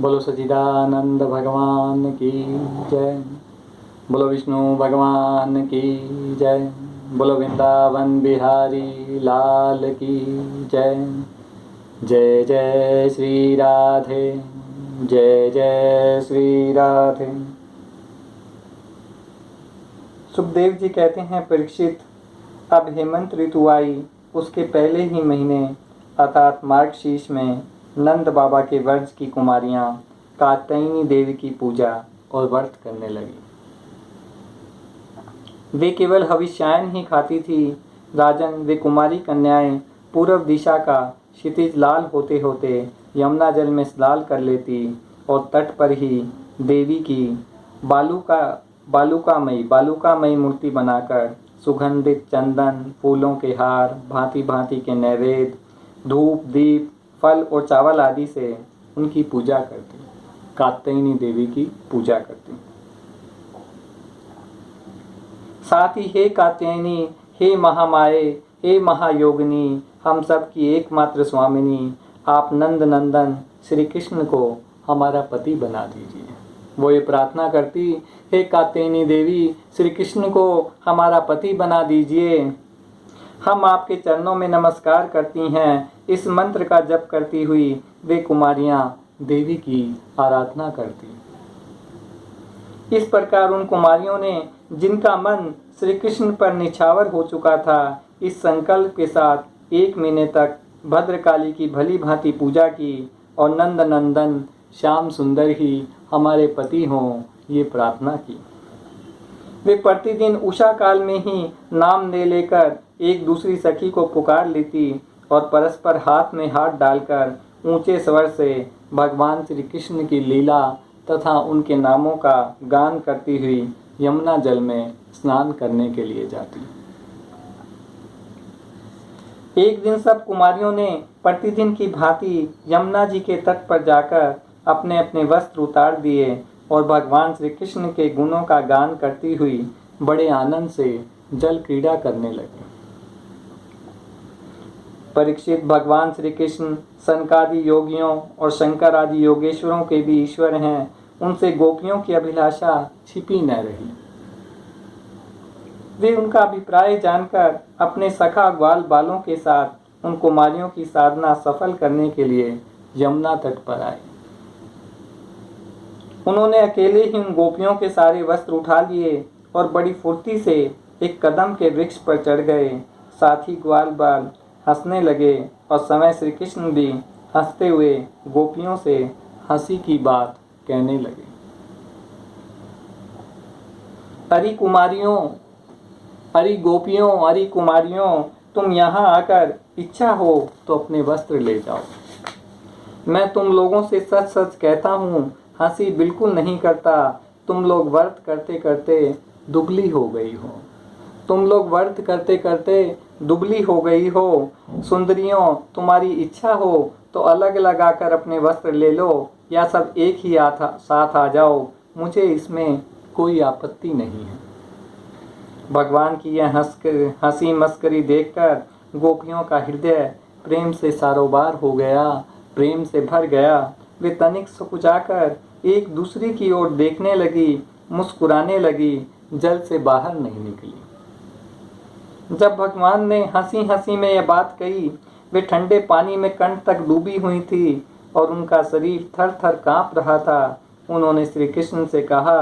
बोलो सच्चिदानंद भगवान की जय। बोलो विष्णु भगवान की जय। बोलो वृंदावन बिहारी लाल की जय। जय जय श्री राधे, जय जय श्री राधे। सुखदेव जी कहते हैं, परीक्षित, अब हेमंत ऋतु आई, उसके पहले ही महीने अर्थात मार्गशीर्ष में नंद बाबा के वंश की कुमारियां कात्यायनी देवी की पूजा और व्रत करने लगी। वे केवल हविष्यायन ही खाती थी। राजन, वे कुमारी कन्याएं पूर्व दिशा का क्षितिज लाल होते होते यमुना जल में स्नान कर लेती और तट पर ही देवी की बालुकामयी मूर्ति बनाकर सुगंधित चंदन, फूलों के हार, भांति भांति के नैवेद्य, धूप, दीप, फल और चावल आदि से उनकी पूजा करती, कात्यायनी देवी की पूजा करती। साथ ही हे कात्यायनी, हे महामाये, हे महायोगिनी, हम सब की एकमात्र स्वामिनी, आप नंद नंदन श्री कृष्ण को हमारा पति बना दीजिए। वो ये प्रार्थना करती, हे कात्यायनी देवी, श्री कृष्ण को हमारा पति बना दीजिए। हम आपके चरणों में नमस्कार करती हैं। इस मंत्र का जप करती हुई वे कुमारियां देवी की आराधना करती। इस प्रकार उन कुमारियों ने, जिनका मन श्री कृष्ण पर निछावर हो चुका था, इस संकल्प के साथ 1 महीने तक भद्रकाली की भली भांति पूजा की और नंद नंदन श्याम सुंदर ही हमारे पति हों, ये प्रार्थना की। वे प्रतिदिन उषा काल में ही नाम ले लेकर एक दूसरी सखी को पुकार लेती और परस्पर हाथ में हाथ डालकर ऊंचे स्वर से भगवान श्री कृष्ण की लीला तथा उनके नामों का गान करती हुई यमुना जल में स्नान करने के लिए जाती। एक दिन सब कुमारियों ने प्रतिदिन की भांति यमुना जी के तट पर जाकर अपने अपने वस्त्र उतार दिए और भगवान श्री कृष्ण के गुणों का गान करती हुई बड़े आनंद से जल क्रीड़ा करने लगे। परीक्षित, भगवान श्री कृष्ण सनकादि योगियों और शंकर आदि योगेश्वरों के भी ईश्वर हैं। उनसे गोपियों की अभिलाषा छिपी न रही। वे उनका अभिप्राय जानकर अपने सखा ग्वाल बालों के साथ उन कुमारियों की साधना सफल करने के लिए यमुना तट पर आए। उन्होंने अकेले ही उन गोपियों के सारे वस्त्र उठा लिए और बड़ी फुर्ती से एक कदम के वृक्ष पर चढ़ गए। साथी ग्वाल बाल हंसने लगे और समय श्री कृष्ण भी हंसते हुए गोपियों से हंसी की बात कहने लगे। अरे कुमारियों, अरे गोपियों, अरे कुमारियों, तुम यहाँ आकर इच्छा हो तो अपने वस्त्र ले जाओ। मैं तुम लोगों से सच सच कहता हूँ, हंसी बिल्कुल नहीं करता। तुम लोग व्रत करते करते दुबली हो गई हो। तुम लोग व्रत करते करते दुबली हो गई हो। सुंदरियों, तुम्हारी इच्छा हो तो अलग अलग आकर अपने वस्त्र ले लो या सब एक ही साथ आ जाओ, मुझे इसमें कोई आपत्ति नहीं है। भगवान की यह हंसी मस्करी देखकर गोपियों का हृदय प्रेम से सारोबार हो गया, प्रेम से भर गया। वे तनिक सुकुचाकर एक दूसरे की ओर देखने लगी, मुस्कुराने लगी, जल से बाहर नहीं निकली। जब भगवान ने हंसी हंसी में यह बात कही, वे ठंडे पानी में कंठ तक डूबी हुई थी और उनका शरीर थर थर कांप रहा था। उन्होंने श्री कृष्ण से कहा,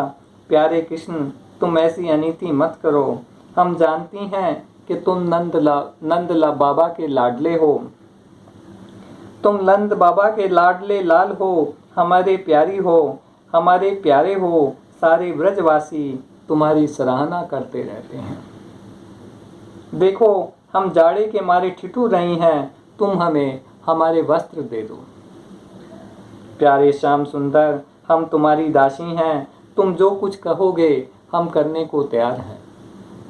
प्यारे कृष्ण, तुम ऐसी अनीति मत करो। हम जानती हैं कि तुम नंदला बाबा के लाडले हो। तुम नंद बाबा के लाडले लाल हो, हमारे प्यारी हो, हमारे प्यारे हो। सारे ब्रजवासी तुम्हारी सराहना करते रहते हैं। देखो, हम जाड़े के मारे ठिठुर रही हैं, तुम हमें हमारे वस्त्र दे दो। प्यारे श्याम सुंदर, हम तुम्हारी दासी हैं। तुम जो कुछ कहोगे हम करने को तैयार हैं।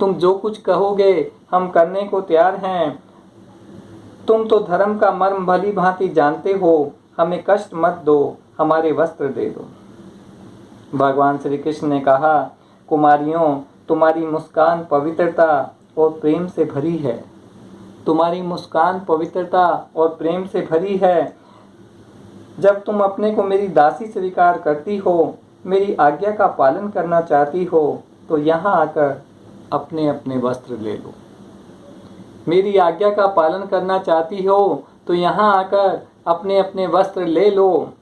तुम जो कुछ कहोगे हम करने को तैयार हैं। तुम तो धर्म का मर्म भली भांति जानते हो। हमें कष्ट मत दो, हमारे वस्त्र दे दो। भगवान श्री कृष्ण ने कहा, कुमारियों, तुम्हारी मुस्कान पवित्रता और प्रेम से भरी है। तुम्हारी मुस्कान पवित्रता और प्रेम से भरी है। जब तुम अपने को मेरी दासी स्वीकार करती हो, मेरी आज्ञा का पालन करना चाहती हो, तो यहाँ आकर अपने अपने वस्त्र ले लो। मेरी आज्ञा का पालन करना चाहती हो तो यहाँ आकर अपने अपने वस्त्र ले लो।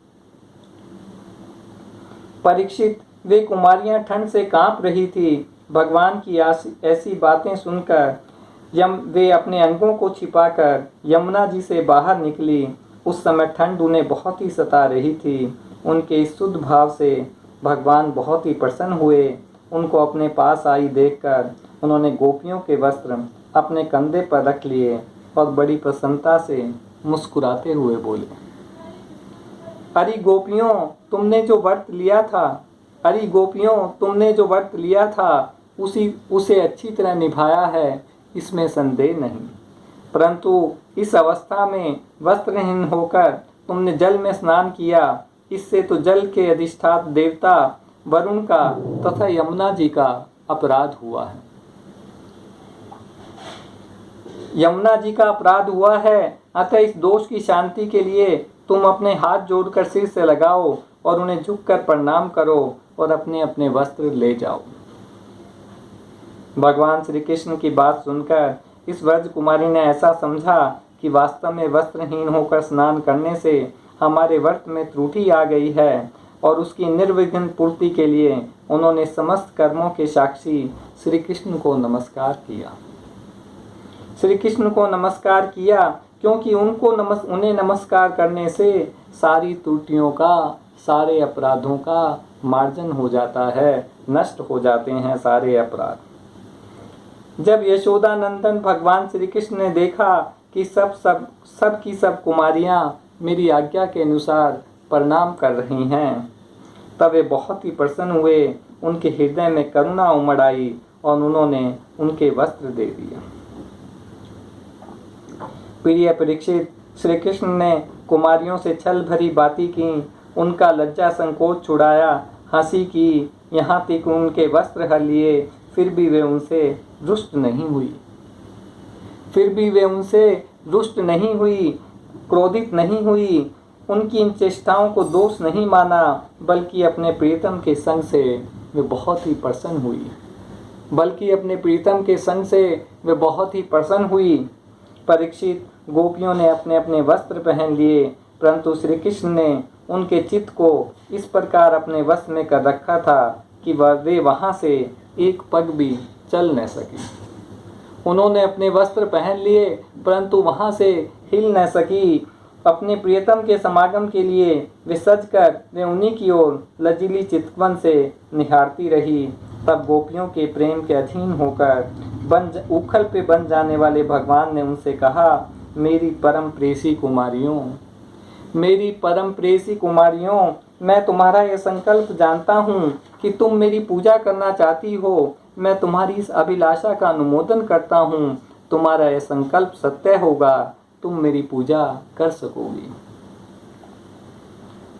परीक्षित, वे कुमारियां ठंड से कांप रही थी। भगवान की ऐसी बातें सुनकर वे अपने अंगों को छिपाकर यमुना जी से बाहर निकली। उस समय ठंड उन्हें बहुत ही सता रही थी। उनके इस शुद्ध भाव से भगवान बहुत ही प्रसन्न हुए। उनको अपने पास आई देखकर उन्होंने गोपियों के वस्त्र अपने कंधे पर रख लिए और बड़ी प्रसन्नता से मुस्कुराते हुए बोले, अरे गोपियों, तुमने जो व्रत लिया था, अरे गोपियों, तुमने जो व्रत लिया था उसे अच्छी तरह निभाया है, इसमें संदेह नहीं। परंतु इस अवस्था में वस्त्रहीन होकर तुमने जल में स्नान किया, इससे तो जल के अधिष्ठाता देवता वरुण का तथा यमुना जी का अपराध हुआ है। यमुना जी का अपराध हुआ है। अतः इस दोष की शांति के लिए तुम अपने हाथ जोड़कर सिर से लगाओ और उन्हें झुककर प्रणाम करो और अपने अपने वस्त्र ले जाओ। भगवान श्री कृष्ण की बात सुनकर इस व्रज कुमारी ने ऐसा समझा कि वास्तव में वस्त्रहीन होकर स्नान करने से हमारे व्रत में त्रुटि आ गई है और उसकी निर्विघ्न पूर्ति के लिए उन्होंने समस्त कर्मों के साक्षी श्री कृष्ण को नमस्कार किया। श्री कृष्ण को नमस्कार किया क्योंकि उन्हें नमस्कार करने से सारी त्रुटियों का, सारे अपराधों का मार्जन हो जाता है, नष्ट हो जाते हैं सारे अपराध। जब यशोदा नंदन भगवान श्री कृष्ण ने देखा कि सब कुमारियां मेरी आज्ञा के अनुसार प्रणाम कर रही हैं, तब वे बहुत ही प्रसन्न हुए। उनके हृदय में करुणा उमड़ आई और उन्होंने उनके वस्त्र दे दिए। प्रिय परीक्षित, श्री कृष्ण ने कुमारियों से छल भरी बातें की, उनका लज्जा संकोच छुड़ाया, हंसी की, यहाँ तक उनके वस्त्र हर लिए, फिर भी वे उनसे रुष्ट नहीं हुई, क्रोधित नहीं हुई। उनकी इन चेष्टाओं को दोष नहीं माना, बल्कि अपने प्रियतम के संग से वे बहुत ही प्रसन्न हुई। परीक्षित, गोपियों ने अपने अपने वस्त्र पहन लिए, परंतु श्री कृष्ण ने उनके चित्त को इस प्रकार अपने वश में कर रखा था कि वे वहां से एक पग भी चल न सकी। उन्होंने अपने वस्त्र पहन लिए परंतु वहां से हिल न सकी। अपने प्रियतम के समागम के लिए वे सजकर वे उन्हीं की ओर लजीली चितवन से निहारती रही। तब गोपियों के प्रेम के अधीन होकर उखल पे बन जाने वाले भगवान ने उनसे कहा, मेरी परम प्रेसी कुमारियों, मैं तुम्हारा यह संकल्प जानता हूँ कि तुम मेरी पूजा करना चाहती हो। मैं तुम्हारी इस अभिलाषा का अनुमोदन करता हूँ। तुम्हारा यह संकल्प सत्य होगा, तुम मेरी पूजा कर सकोगी।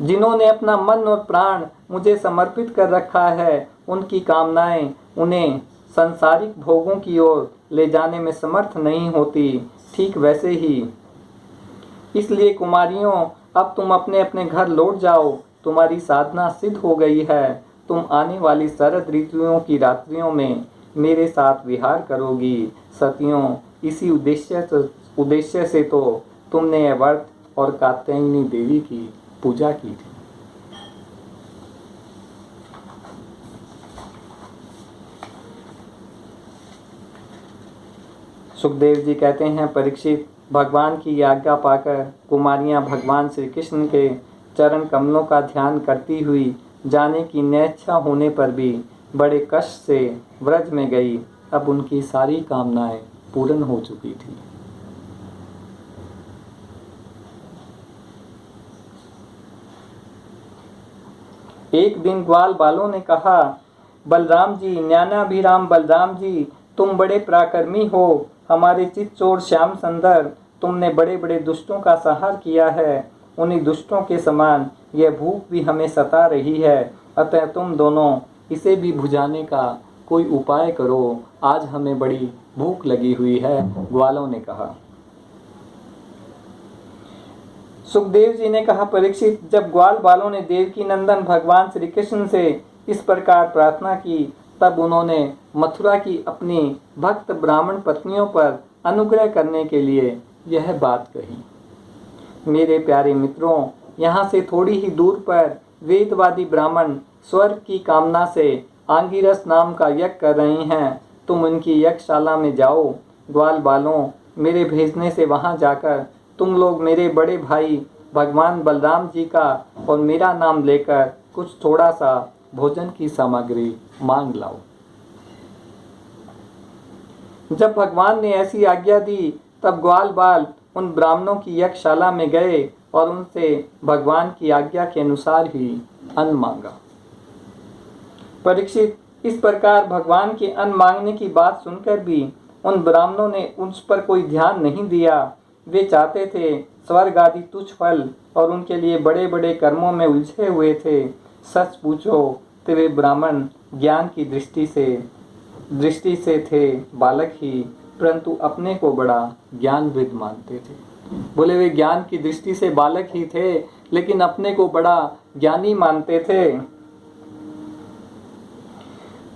जिन्होंने अपना मन और प्राण मुझे समर्पित कर रखा है, उनकी कामनाएं उन्हें सांसारिक भोगों की ओर ले जाने में समर्थ नहीं होती। ठीक वैसे ही इसलिए कुमारियों, अब तुम अपने अपने घर लौट जाओ। तुम्हारी साधना सिद्ध हो गई है। तुम आने वाली शरद ऋतुओं की रात्रियों में मेरे साथ विहार करोगी। सतियों, इसी उद्देश्य से तो तुमने यह व्रत और कात्यायनी देवी की पूजा की थी। सुखदेव जी कहते हैं, परीक्षित, भगवान की आज्ञा पाकर कुमारियां भगवान श्री कृष्ण के चरण कमलों का ध्यान करती हुई जाने की नेच्छा होने पर भी बड़े कष्ट से व्रज में गई। अब उनकी सारी कामनाएं पूर्ण हो चुकी थी। एक दिन ग्वाल बालों ने कहा, बलराम जी, ज्ञानाभिराम बलराम जी, तुम बड़े पराक्रमी हो। हमारे चित्तचोर श्याम सुंदर, तुमने बड़े बड़े दुष्टों का संहार किया है। उन्हीं दुष्टों के समान यह भूख भी हमें सता रही है। अतः तुम दोनों इसे भी बुझाने का कोई उपाय करो। आज हमें बड़ी भूख लगी हुई है, ग्वालों ने कहा। सुखदेव जी ने कहा, परीक्षित, जब ग्वाल बालों ने देवकी नंदन भगवान श्री कृष्ण से इस प्रकार प्रार्थना की, तब उन्होंने मथुरा की अपनी भक्त ब्राह्मण पत्नियों पर अनुग्रह करने के लिए यह बात कही। मेरे प्यारे मित्रों, यहाँ से थोड़ी ही दूर पर वेदवादी ब्राह्मण स्वर्ग की कामना से आंगिरस नाम का यज्ञ कर रहे हैं। तुम उनकी यज्ञशाला में जाओ। ग्वाल बालों, मेरे भेजने से वहाँ जाकर तुम लोग मेरे बड़े भाई भगवान बलराम जी का और मेरा नाम लेकर कुछ थोड़ा सा भोजन की सामग्री मांग लाओ। जब भगवान ने ऐसी आज्ञा दी, तब ग्वाल बाल उन ब्राह्मणों की यज्ञशाला में गए और उनसे भगवान की आज्ञा के अनुसार ही अन्न मांगा। परीक्षित, इस प्रकार भगवान के अन्न मांगने की बात सुनकर भी उन ब्राह्मणों ने उस पर कोई ध्यान नहीं दिया। वे चाहते थे स्वर्ग आदि तुच्छ फल और उनके लिए बड़े बड़े कर्मों में उलझे हुए थे। सच पूछो तो वे ब्राह्मण ज्ञान की दृष्टि से थे बालक ही, परंतु अपने को बड़ा ज्ञानविद मानते थे। बोले वे ज्ञान की दृष्टि से बालक ही थे, लेकिन अपने को बड़ा ज्ञानी मानते थे।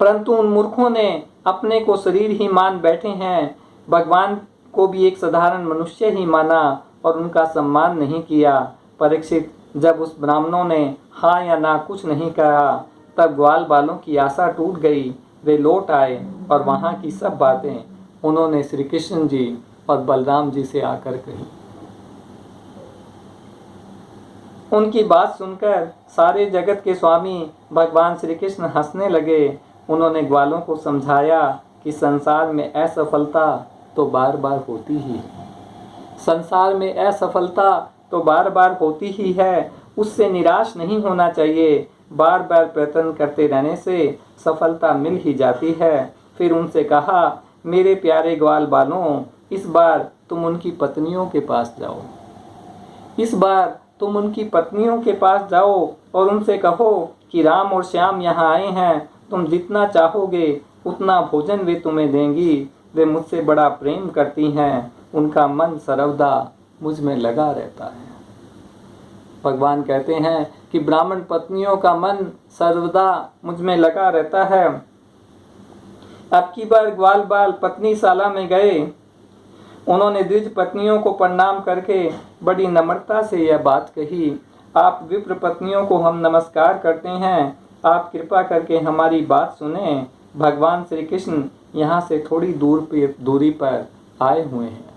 परंतु उन मूर्खों ने अपने को शरीर ही मान बैठे हैं, भगवान को भी एक साधारण मनुष्य ही माना और उनका सम्मान नहीं किया। परीक्षित, जब उस ब्राह्मणों ने हाँ या ना कुछ नहीं कहा, तब ग्वाल बालों की आशा टूट गई। वे लौट आए और वहाँ की सब बातें उन्होंने श्री कृष्ण जी और बलराम जी से आकर कही। उनकी बात सुनकर सारे जगत के स्वामी भगवान श्री कृष्ण हंसने लगे। उन्होंने ग्वालों को समझाया कि संसार में असफलता तो बार बार होती ही है। संसार में असफलता तो बार बार होती ही है, उससे निराश नहीं होना चाहिए। बार बार प्रयत्न करते रहने से सफलता मिल ही जाती है। फिर उनसे कहा, मेरे प्यारे ग्वाल बालों, इस बार तुम उनकी पत्नियों के पास जाओ। इस बार तुम उनकी पत्नियों के पास जाओ और उनसे कहो कि राम और श्याम यहाँ आए हैं। तुम जितना चाहोगे उतना भोजन वे तुम्हें देंगी। वे मुझसे बड़ा प्रेम करती हैं, उनका मन सर्वदा मुझ में लगा रहता है। भगवान कहते हैं कि ब्राह्मण पत्नियों का मन सर्वदा मुझ में लगा रहता है। अब की बार ग्वाल बाल पत्नी शाला में गए। उन्होंने द्विज पत्नियों को प्रणाम करके बड़ी नम्रता से यह बात कही, आप विप्र पत्नियों को हम नमस्कार करते हैं, आप कृपा करके हमारी बात सुने। भगवान श्री कृष्ण यहाँ से थोड़ी दूरी पर आए हुए हैं।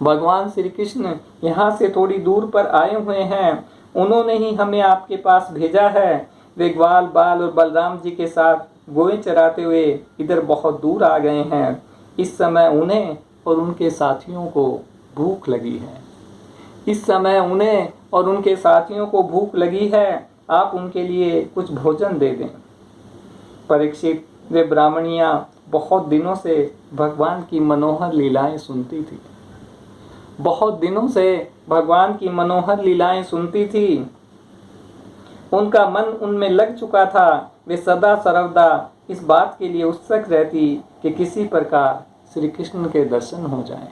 भगवान श्री कृष्ण यहाँ से थोड़ी दूर पर आए हुए हैं। उन्होंने ही हमें आपके पास भेजा है। वे ग्वाल बाल और बलराम जी के साथ गोए चराते हुए इधर बहुत दूर आ गए हैं। इस समय उन्हें और उनके साथियों को भूख लगी है। इस समय उन्हें और उनके साथियों को भूख लगी है। आप उनके लिए कुछ भोजन दे दें। परीक्षित, वे ब्राह्मणियाँ बहुत दिनों से भगवान की मनोहर लीलाएं सुनती थी। बहुत दिनों से भगवान की मनोहर लीलाएं सुनती थी। उनका मन उनमें लग चुका था। वे सदा सर्वदा इस बात के लिए उत्सुक रहती कि किसी प्रकार श्री कृष्ण के दर्शन हो जाएं।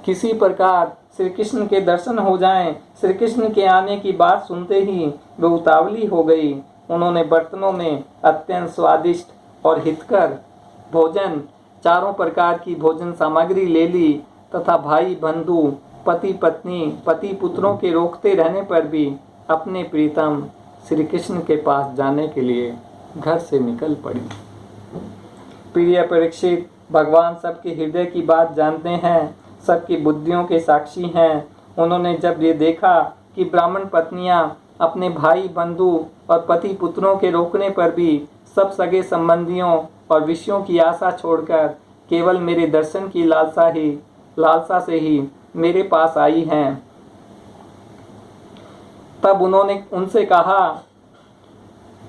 किसी प्रकार श्री कृष्ण के दर्शन हो जाएं। श्री कृष्ण के आने की बात सुनते ही वे उतावली हो गई। उन्होंने बर्तनों में अत्यंत स्वादिष्ट और हितकर भोजन, चारों प्रकार की भोजन सामग्री ले ली तथा भाई बंधु, पति पत्नी, पति पुत्रों के रोकते रहने पर भी अपने प्रीतम श्री कृष्ण के पास जाने के लिए घर से निकल पड़ी। प्रिय परीक्षित, भगवान सबके हृदय की बात जानते हैं, सबकी बुद्धियों के साक्षी हैं। उन्होंने जब ये देखा कि ब्राह्मण पत्नियां अपने भाई बंधु और पति पुत्रों के रोकने पर भी सब सगे संबंधियों और विषयों की आशा छोड़कर केवल मेरे दर्शन की लालसा से ही मेरे पास आई हैं, तब उन्होंने उनसे कहा,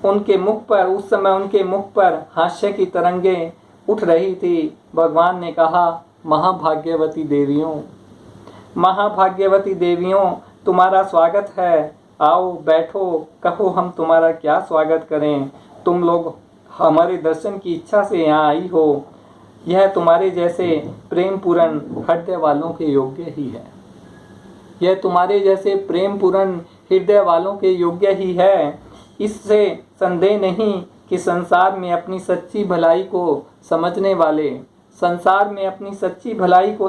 उस समय उनके मुख पर हास्य की तरंगें उठ रही थी। भगवान ने कहा, महाभाग्यवती देवियों, तुम्हारा स्वागत है। आओ बैठो, कहो हम तुम्हारा क्या स्वागत करें। तुम लोग हमारे दर्शन की इच्छा से यहाँ आई हो। यह तुम्हारे जैसे प्रेम पूर्ण हृदय वालों के योग्य ही है। यह तुम्हारे जैसे प्रेम पूर्ण हृदय वालों के योग्य ही है। इससे संदेह नहीं कि संसार में अपनी सच्ची भलाई को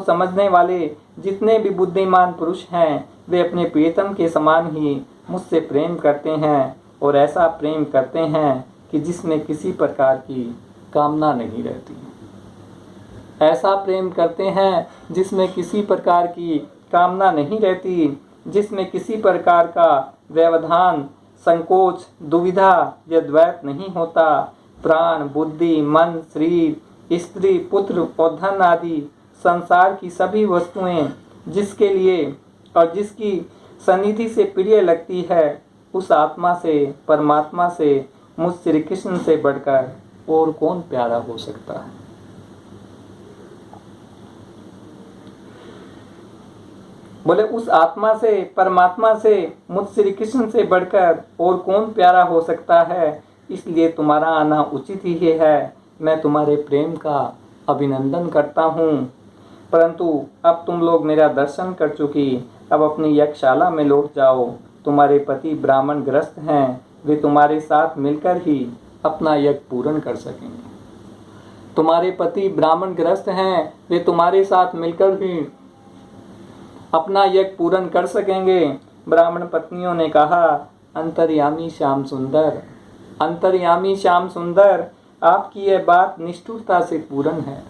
समझने वाले जितने भी बुद्धिमान पुरुष हैं, वे अपने प्रियतम के समान ही मुझसे प्रेम करते हैं, और ऐसा प्रेम करते हैं कि जिसमें किसी प्रकार की कामना नहीं रहती। ऐसा प्रेम करते हैं जिसमें किसी प्रकार की कामना नहीं रहती, जिसमें किसी प्रकार का व्यवधान, संकोच, दुविधा या द्वैत नहीं होता। प्राण, बुद्धि, मन, शरीर, स्त्री, पुत्र और धन आदि संसार की सभी वस्तुएं जिसके लिए और जिसकी सन्निधि से प्रिय लगती है, उस आत्मा से, परमात्मा से, मुझ श्री कृष्ण से बढ़कर और कौन प्यारा हो सकता है। बोले उस आत्मा से, परमात्मा से, मुझ श्री कृष्ण से बढ़कर और कौन प्यारा हो सकता है। इसलिए तुम्हारा आना उचित ही है। मैं तुम्हारे प्रेम का अभिनंदन करता हूँ। परंतु अब तुम लोग मेरा दर्शन कर चुकी, अब अपनी यज्ञशाला में लौट जाओ। तुम्हारे पति ब्राह्मण ग्रस्त हैं, वे तुम्हारे साथ मिलकर ही अपना यज्ञ पूर्ण कर सकेंगे। तुम्हारे पति ब्राह्मण ग्रस्त हैं, वे तुम्हारे साथ मिलकर ही अपना यज्ञ पूर्ण कर सकेंगे। ब्राह्मण पत्नियों ने कहा, अंतर्यामी श्याम सुंदर, अंतर्यामी श्याम सुंदर, आपकी यह बात निष्ठुरता से पूर्ण है।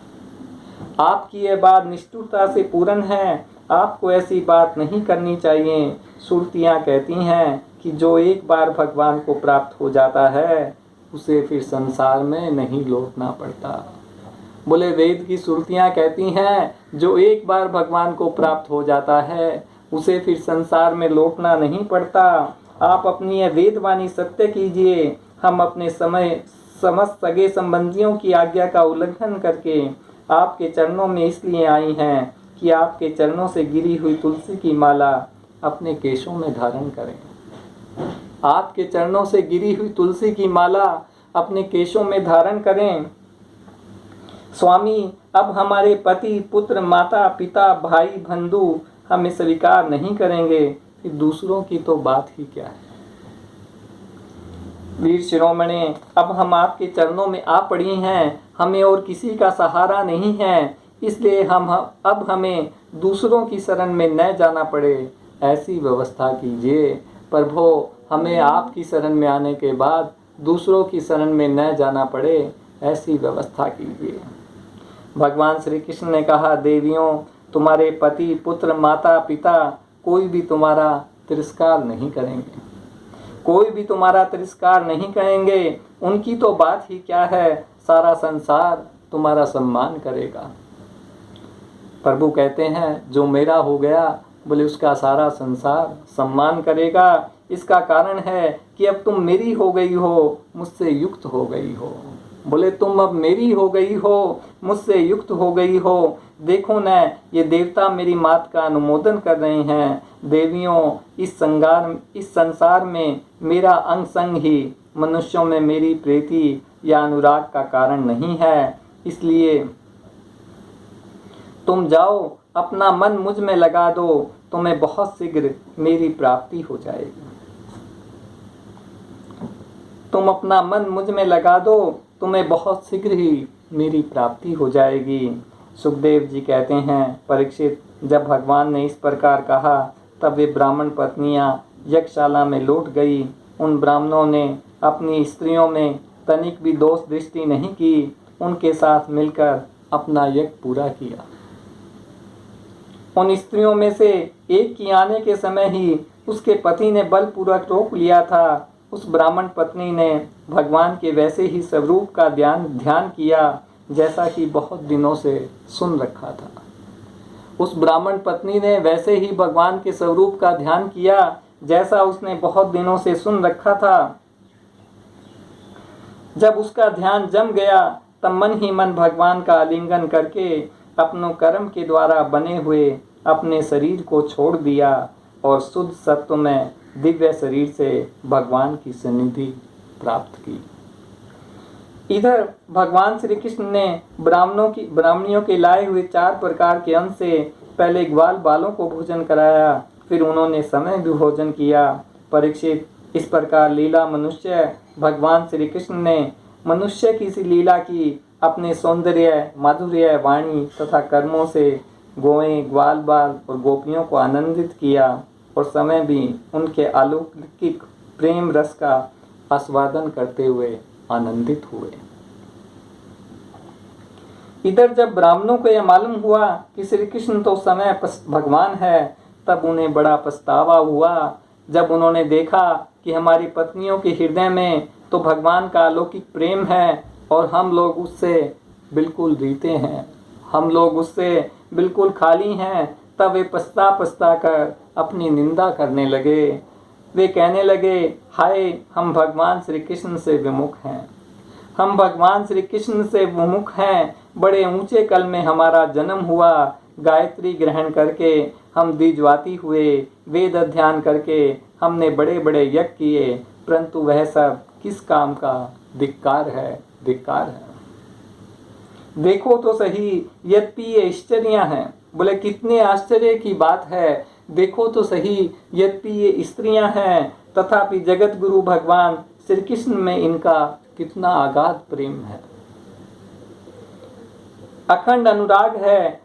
आपकी यह बात निष्ठुरता से पूर्ण है। आपको ऐसी बात नहीं करनी चाहिए। श्रुतियाँ कहती हैं कि जो एक बार भगवान को प्राप्त हो जाता है, उसे फिर संसार में नहीं लौटना पड़ता। बोले वेद की श्रुतियाँ कहती हैं, जो एक बार भगवान को प्राप्त हो जाता है, उसे फिर संसार में लौटना नहीं पड़ता। आप अपनी यह वेदवाणी सत्य कीजिए। हम अपने समस्त सगे संबंधियों की आज्ञा का उल्लंघन करके आपके चरणों में इसलिए आई हैं कि आपके चरणों से गिरी हुई तुलसी की माला अपने केशों में धारण करें। आपके चरणों से गिरी हुई तुलसी की माला अपने केशों में धारण करें। स्वामी, अब हमारे पति, पुत्र, माता, पिता, भाई, बंधु हमें स्वीकार नहीं करेंगे, फिर दूसरों की तो बात ही क्या है। वीर शिरोमणि, अब हम आपके चरणों में आ पड़ी हैं। हमें और किसी का सहारा नहीं है, इसलिए अब हमें दूसरों की शरण में न जाना पड़े, ऐसी व्यवस्था कीजिए। प्रभु, हमें आपकी शरण में आने के बाद दूसरों की शरण में न जाना पड़े, ऐसी व्यवस्था कीजिए। भगवान श्री कृष्ण ने कहा, देवियों, तुम्हारे पति, पुत्र, माता, पिता कोई भी तुम्हारा तिरस्कार नहीं करेंगे, कोई भी तुम्हारा तिरस्कार नहीं करेंगे। उनकी तो बात ही क्या है, सारा संसार तुम्हारा सम्मान करेगा। प्रभु कहते हैं, जो मेरा हो गया, बोले उसका सारा संसार सम्मान करेगा। इसका कारण है कि अब तुम मेरी हो गई हो, मुझसे युक्त हो गई हो। बोले तुम अब मेरी हो गई हो, मुझसे युक्त हो गई हो। देखो न, ये देवता मेरी मात का अनुमोदन कर रहे हैं। देवियों, इस संसार में मेरा अंग संग ही मनुष्यों में मेरी प्रीति या अनुराग का कारण नहीं है। इसलिए तुम जाओ, अपना मन मुझ में लगा दो, तुम्हें बहुत शीघ्र मेरी प्राप्ति हो जाएगी। तुम अपना मन मुझ में लगा दो, तुम्हें बहुत शीघ्र ही मेरी प्राप्ति हो जाएगी। सुखदेव जी कहते हैं, परीक्षित, जब भगवान ने इस प्रकार कहा, तब वे ब्राह्मण पत्नियां यज्ञशाला में लौट गई। उन ब्राह्मणों ने अपनी स्त्रियों में तनिक भी दोष दृष्टि नहीं की, उनके साथ मिलकर अपना यज्ञ पूरा किया। उन स्त्रियों में से एक की आने के समय ही उसके पति ने बलपूर्वक रोक लिया था। उस ब्राह्मण पत्नी ने भगवान के वैसे ही स्वरूप का ध्यान किया जैसा कि बहुत दिनों से सुन रखा था। उस ब्राह्मण पत्नी ने वैसे ही भगवान के स्वरूप का ध्यान किया जैसा उसने बहुत दिनों से सुन रखा था। जब उसका ध्यान जम गया, तब मन ही मन भगवान का आलिंगन करके अपनों कर्म के द्वारा बने हुए अपने शरीर को छोड़ दिया और शुद्ध सत्व में दिव्य शरीर से भगवान की सन्निधि प्राप्त की। इधर भगवान श्री कृष्ण ने ब्राह्मणियों के लाए हुए 4 प्रकार के अन्न से पहले ग्वाल बालों को भोजन कराया, फिर उन्होंने समय भी भोजन किया। परीक्षित, इस प्रकार लीला मनुष्य भगवान श्री कृष्ण ने मनुष्य की सी लीला की अपने सौंदर्य, माधुर्य, वाणी तथा कर्मों से गोएं, ग्वाल बाल और गोपियों को आनंदित किया और समय भी उनके अलौकिक प्रेम रस का आस्वादन करते हुए आनंदित हुए। इधर जब ब्राह्मणों को यह मालूम हुआ कि श्री कृष्ण तो समय भगवान है, तब उन्हें बड़ा पछतावा हुआ। जब उन्होंने देखा कि हमारी पत्नियों के हृदय में तो भगवान का अलौकिक प्रेम है और हम लोग उससे बिल्कुल रीते हैं, हम लोग उससे बिल्कुल खाली हैं, तब वे पछता कर अपनी निंदा करने लगे। वे कहने लगे, हाय, हम भगवान श्री कृष्ण से विमुख हैं, हम भगवान श्री कृष्ण से विमुख हैं। बड़े ऊंचे कल में हमारा जन्म हुआ, गायत्री ग्रहण करके हम द्विजवाती हुए, वेद अध्ययन करके हमने बड़े बड़े यज्ञ किए, परंतु वह सब किस काम का? धिक्कार है, धिक्कार है। देखो तो सही, यद्यपि ये स्त्रियां हैं। बोले कितने आश्चर्य की बात है, देखो तो सही, यद्यपि ये स्त्रियां हैं तथापि जगत गुरु भगवान श्री कृष्ण में इनका कितना अगाध प्रेम है, अखंड अनुराग है।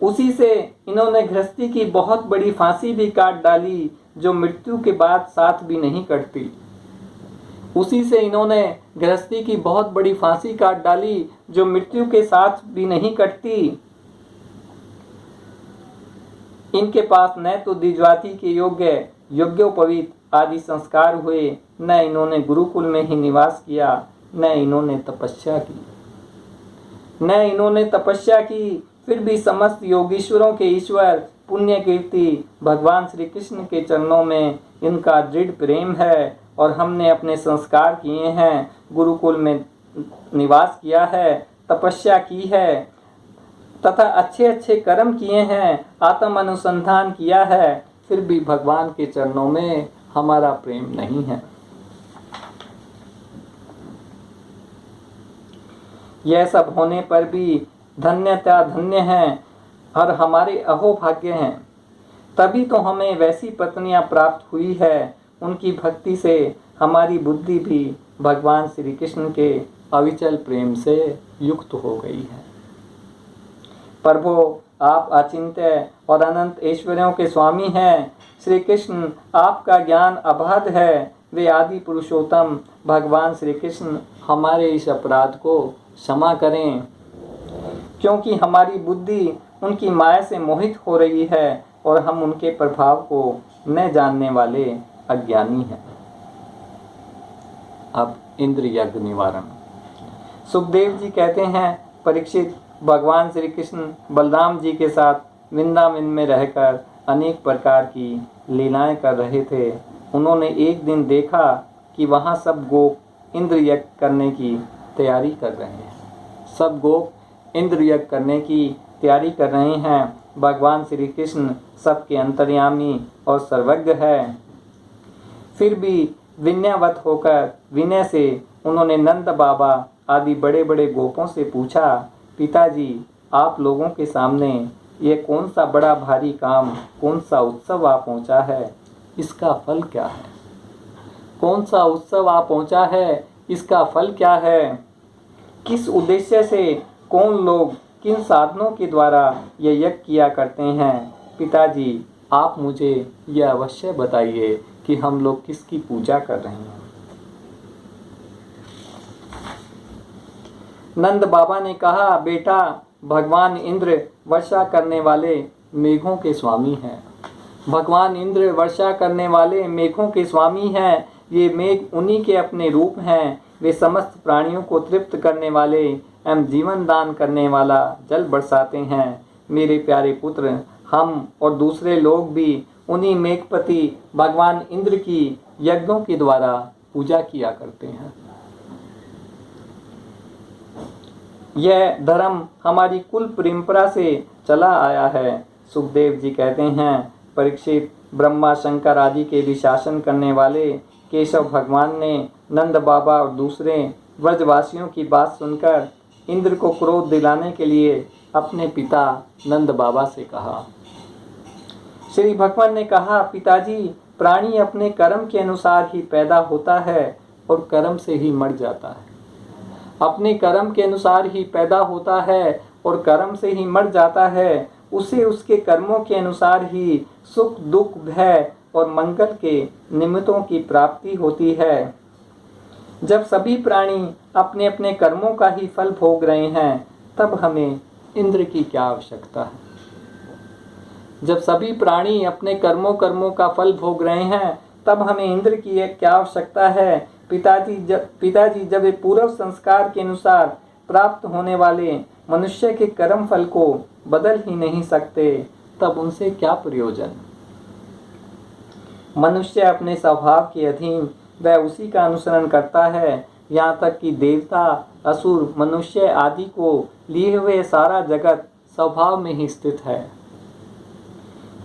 उसी से इन्होंने गृहस्थी की बहुत बड़ी फांसी भी काट डाली, जो मृत्यु के बाद साथ भी नहीं कटती। उसी से इन्होंने गृहस्थी की बहुत बड़ी फांसी काट डाली, जो मृत्यु के साथ भी नहीं कटती। इनके पास न तो द्विजवाती के योग्य, यज्ञोपवीत आदि संस्कार हुए, न इन्होंने गुरुकुल में ही निवास किया, न इन्होंने तपस्या की, फिर भी समस्त योगीश्वरों के ईश्वर पुण्य कीर्ति भगवान श्री कृष्ण के चरणों में इनका दृढ़ प्रेम है। और हमने अपने संस्कार किए हैं, गुरुकुल में निवास किया है, तपस्या की है तथा अच्छे अच्छे कर्म किए हैं, आत्म अनुसंधान किया है, फिर भी भगवान के चरणों में हमारा प्रेम नहीं है। यह सब होने पर भी धन्यता धन्य है और हमारे अहोभाग्य हैं, तभी तो हमें वैसी पत्नियां प्राप्त हुई है। उनकी भक्ति से हमारी बुद्धि भी भगवान श्री कृष्ण के अविचल प्रेम से युक्त हो गई है। प्रभु, आप अचिंत्य और अनंत ऐश्वर्यों के स्वामी हैं। श्री कृष्ण, आपका ज्ञान अबाध है। वे आदि पुरुषोत्तम भगवान श्री कृष्ण हमारे इस अपराध को क्षमा करें, क्योंकि हमारी बुद्धि उनकी माया से मोहित हो रही है और हम उनके प्रभाव को न जानने वाले अज्ञानी हैं। अब इंद्र यज्ञ निवारण। सुखदेव जी कहते हैं, परीक्षित, भगवान श्री कृष्ण बलराम जी के साथ वृंदावन में रहकर अनेक प्रकार की लीलाएं कर रहे थे। उन्होंने एक दिन देखा कि वहाँ सब गोप इंद्र यज्ञ करने की तैयारी कर रहे हैं। सब गोप इंद्र यज्ञ करने की तैयारी कर रहे हैं। भगवान श्री कृष्ण सबके अंतर्यामी और सर्वज्ञ है। फिर भी विनयवत होकर विनय से उन्होंने नंद बाबा आदि बड़े बड़े गोपों से पूछा, पिताजी, आप लोगों के सामने ये कौन सा बड़ा भारी काम, कौन सा उत्सव आ पहुंचा है, इसका फल क्या है? कौन सा उत्सव आ पहुंचा है, इसका फल क्या है? किस उद्देश्य से कौन लोग किन साधनों के द्वारा ये यज्ञ किया करते हैं? पिताजी, आप मुझे यह अवश्य बताइए कि हम लोग किसकी पूजा कर रहे हैं। नंद बाबा ने कहा, बेटा, भगवान इंद्र वर्षा करने वाले मेघों के स्वामी हैं। भगवान इंद्र वर्षा करने वाले मेघों के स्वामी हैं। ये मेघ उन्हीं के अपने रूप हैं। वे समस्त प्राणियों को तृप्त करने वाले एवं जीवन दान करने वाला जल बरसाते हैं। मेरे प्यारे पुत्र, हम और दूसरे लोग भी उन्हीं मेघपति भगवान इंद्र की यज्ञों के द्वारा पूजा किया करते हैं। यह धर्म हमारी कुल परंपरा से चला आया है। सुखदेव जी कहते हैं, परीक्षित, ब्रह्मा शंकर आदि के भी शासन करने वाले केशव भगवान ने नंद बाबा और दूसरे व्रजवासियों की बात सुनकर इंद्र को क्रोध दिलाने के लिए अपने पिता नंद बाबा से कहा, श्री भगवान ने कहा, पिताजी, प्राणी अपने कर्म के अनुसार ही पैदा होता है और कर्म से ही मर जाता है। अपने कर्म के अनुसार ही पैदा होता है और कर्म से ही मर जाता है। उसे उसके कर्मों के अनुसार ही सुख, दुख, भय और मंगल के निमित्तों की प्राप्ति होती है। जब सभी प्राणी अपने अपने कर्मों का ही फल भोग रहे हैं, तब हमें इंद्र की क्या आवश्यकता है? जब सभी प्राणी अपने कर्मों का फल भोग रहे हैं, तब हमें इंद्र की क्या आवश्यकता है? पिताजी, जब वे पूर्व संस्कार के अनुसार प्राप्त होने वाले मनुष्य के कर्म फल को बदल ही नहीं सकते, तब उनसे क्या प्रयोजन? मनुष्य अपने स्वभाव के अधीन वह उसी का अनुसरण करता है। यहाँ तक कि देवता, असुर, मनुष्य आदि को लिए हुए सारा जगत स्वभाव में ही स्थित है।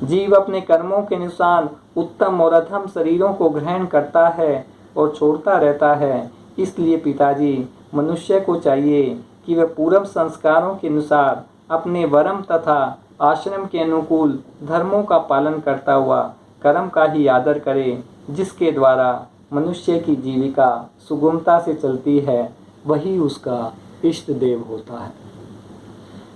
जीव अपने कर्मों के अनुसार उत्तम और अधम शरीरों को ग्रहण करता है और छोड़ता रहता है। इसलिए पिताजी, मनुष्य को चाहिए कि वह पूर्व संस्कारों के अनुसार अपने वर्म तथा आश्रम के अनुकूल धर्मों का पालन करता हुआ कर्म का ही आदर करे। जिसके द्वारा मनुष्य की जीविका सुगमता से चलती है, वही उसका इष्ट देव होता है।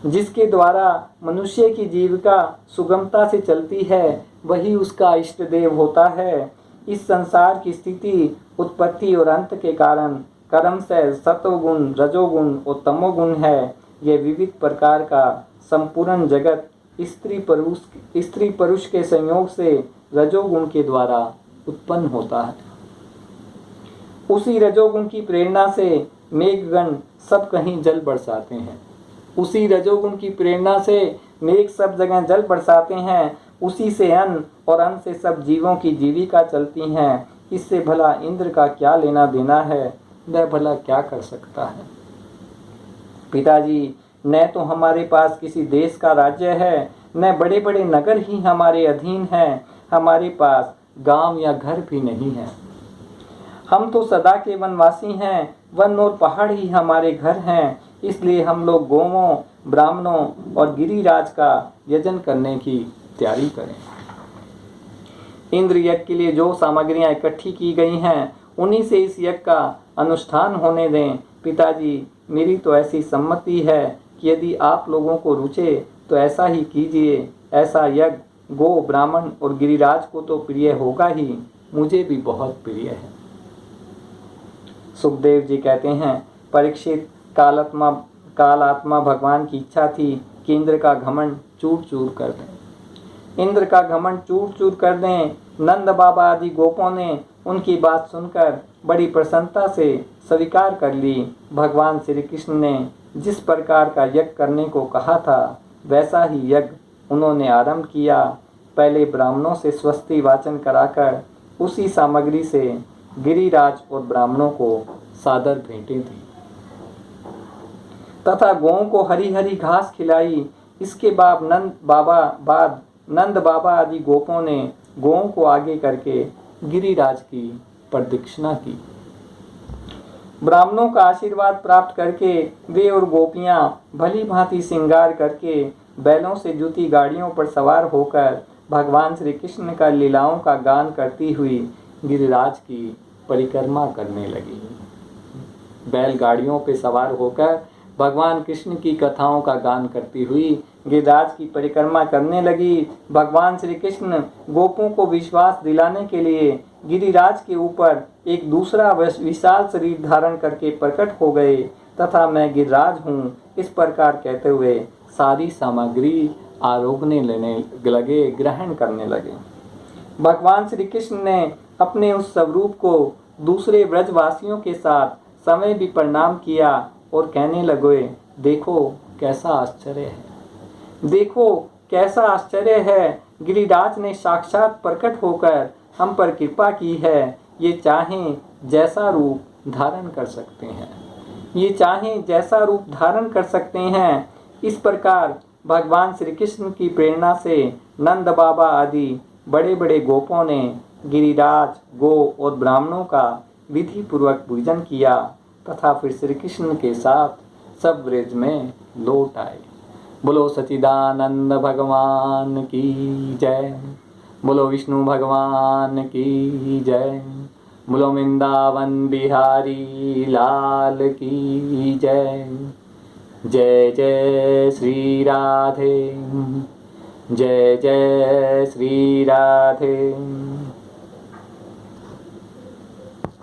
जिसके द्वारा मनुष्य की जीविका सुगमता से चलती है, वही उसका इष्ट देव होता है। इस संसार की स्थिति, उत्पत्ति और अंत के कारण कर्म से सत्वगुण, रजोगुण और तमोगुण है। यह विविध प्रकार का संपूर्ण जगत स्त्री पुरुष के संयोग से रजोगुण के द्वारा उत्पन्न होता है। उसी रजोगुण की प्रेरणा से मेघगण सब कहीं जल बरसाते हैं। उसी रजोगुण की प्रेरणा से मेघ सब जगह जल बरसाते हैं। उसी से अन्न और अन्न से सब जीवों की जीविका चलती हैं। इससे भला इंद्र का क्या लेना देना है? वह भला क्या कर सकता है? पिताजी, न तो हमारे पास किसी देश का राज्य है, न बड़े बड़े नगर ही हमारे अधीन हैं। हमारे पास गांव या घर भी नहीं है। हम तो सदा के वनवासी हैं। वन और पहाड़ ही हमारे घर हैं। इसलिए हम लोग गौवों, ब्राह्मणों और गिरिराज का यजन करने की तैयारी करें। इंद्र यज्ञ के लिए जो सामग्रियां इकट्ठी की गई हैं, उन्हीं से इस यज्ञ का अनुष्ठान होने दें। पिताजी, मेरी तो ऐसी सम्मति है कि यदि आप लोगों को रुचे तो ऐसा ही कीजिए। ऐसा यज्ञ गो, ब्राह्मण और गिरिराज को तो प्रिय होगा ही, मुझे भी बहुत प्रिय है। सुखदेव जी कहते हैं, परीक्षित, कालात्मा भगवान की इच्छा थी कि इंद्र का घमंड चूर चूर कर दें। इंद्र का घमंड चूर चूर कर दें। नंद बाबा आदि गोपों ने उनकी बात सुनकर बड़ी प्रसन्नता से स्वीकार कर ली। भगवान श्री कृष्ण ने जिस प्रकार का यज्ञ करने को कहा था, वैसा ही यज्ञ उन्होंने आरंभ किया। पहले ब्राह्मणों से स्वस्ति वाचन कराकर उसी सामग्री से गिरिराज और ब्राह्मणों को सादर भेंटें दी तथा गौओं को हरी हरी घास खिलाई। इसके बाद नंद बाबा आदि गोपों ने गौओं को आगे करके गिरिराज की प्रदक्षिणा की। ब्राह्मणों का आशीर्वाद प्राप्त करके वे और गोपियां भली भांति श्रृंगार करके बैलों से जुती गाड़ियों पर सवार होकर भगवान श्री कृष्ण का लीलाओं का गान करती हुई गिरिराज की परिक्रमा करने लगी। बैलगाड़ियों पर सवार होकर भगवान कृष्ण की कथाओं का गान करती हुई गिरिराज की परिक्रमा करने लगी। भगवान श्री कृष्ण गोपों को विश्वास दिलाने के लिए गिरिराज के ऊपर एक दूसरा विशाल शरीर धारण करके प्रकट हो गए तथा मैं गिरिराज हूँ, इस प्रकार कहते हुए सारी सामग्री आरोगने लेने लगे, ग्रहण करने लगे। भगवान श्री कृष्ण ने अपने उस स्वरूप को दूसरे ब्रजवासियों के साथ समय भी प्रणाम किया और कहने लगे, देखो कैसा आश्चर्य है, देखो कैसा आश्चर्य है। गिरिराज ने साक्षात प्रकट होकर हम पर कृपा की है। ये चाहें जैसा रूप धारण कर सकते हैं, ये चाहें जैसा रूप धारण कर सकते हैं। इस प्रकार भगवान श्री कृष्ण की प्रेरणा से नंद बाबा आदि बड़े बड़े गोपों ने गिरिराज, गो और ब्राह्मणों का विधि पूर्वक पूजन किया तथा फिर श्री कृष्ण के साथ सब ब्रज में लौट आए। बोलो सच्चिदानंद भगवान की जय। बोलो विष्णु भगवान की जय। बोलो वृंदावन बिहारी लाल की जय। जय जय श्री राधे, जय जय श्री राधे।